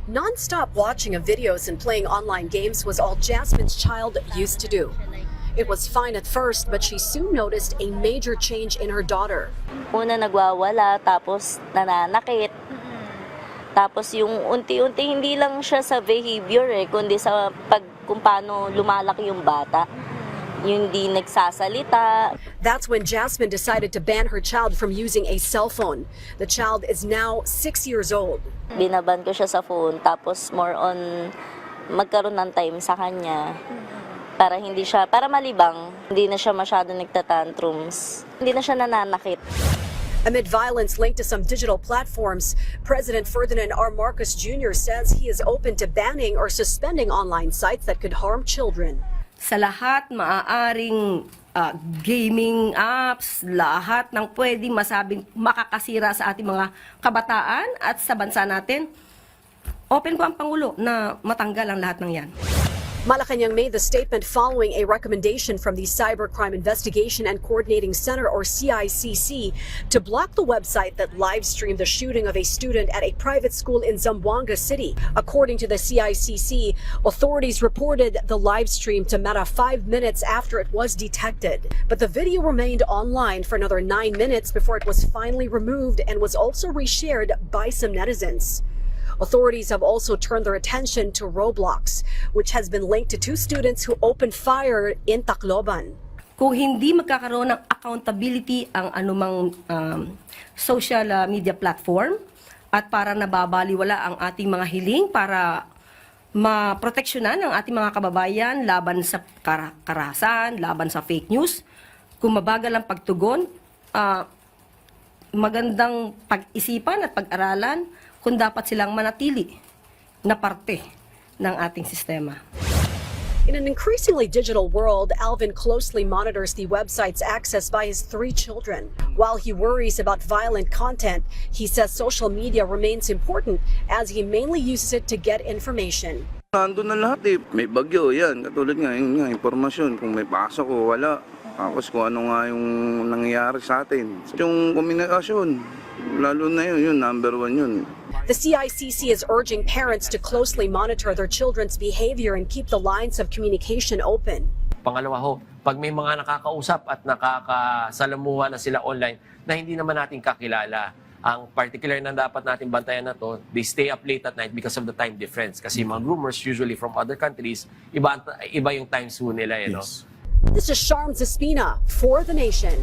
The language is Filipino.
Non-stop watching of videos and playing online games was all Jasmine's child used to do. It was fine at first, but she soon noticed a major change in her daughter. Una nagwawala, tapos nananakit. Tapos yung unti-unti, hindi lang siya sa behavior kundi sa kung paano lumalaki yung bata. Yung hindi nagsasalita. That's when Jasmine decided to ban her child from using a cell phone. The child is now 6 years old. Binaban ko siya sa phone, tapos more on magkaroon ng time sa kanya. Para malibang, hindi na siya masyado nagtatantrums. Hindi na siya nananakit. Amid violence linked to some digital platforms, President Ferdinand R. Marcos Jr. says he is open to banning or suspending online sites that could harm children. Sa lahat maaaring gaming apps, lahat ng pwedeng masabing makakasira sa ating mga kabataan at sa bansa natin, open po ang Pangulo na matanggal ang lahat ng yan. Malacanang made the statement following a recommendation from the Cybercrime Investigation and Coordinating Center, or CICC, to block the website that live-streamed the shooting of a student at a private school in Zamboanga City. According to the CICC, authorities reported the live stream to Meta 5 minutes after it was detected. But the video remained online for another 9 minutes before it was finally removed and was also reshared by some netizens. Authorities have also turned their attention to Roblox, which has been linked to 2 students who opened fire in Tacloban. Kung hindi magkakaroon ng accountability ang anumang social media platform at para nababaliwala ang ating mga hiling para maproteksyonan ang ating mga kababayan laban sa karahasan, laban sa fake news, kung mabagal ang pagtugon, magandang pag-isipan at pag-aralan kung dapat silang manatili na parte ng ating sistema. In an increasingly digital world, Alvin closely monitors the website's access by his 3 children. While he worries about violent content, he says social media remains important as he mainly uses it to get information. Nandun na lahat May bagyo, yan. Katulad yun nga, informasyon. Kung may pasok o wala. Tapos kung ano nga yung nangyayari sa atin. Yung komunikasyon, lalo na yun, number 1 yun. The CICC is urging parents to closely monitor their children's behavior and keep the lines of communication open. Pangalawa pag may mga nakakausap at nakakasalamuha na sila online na hindi naman natin kakilala, ang particular na dapat natin bantayan na to, they stay up late at night because of the time difference. Kasi mga groomers usually from other countries, iba yung time zone nila. This is Sharm Zespina for The Nation.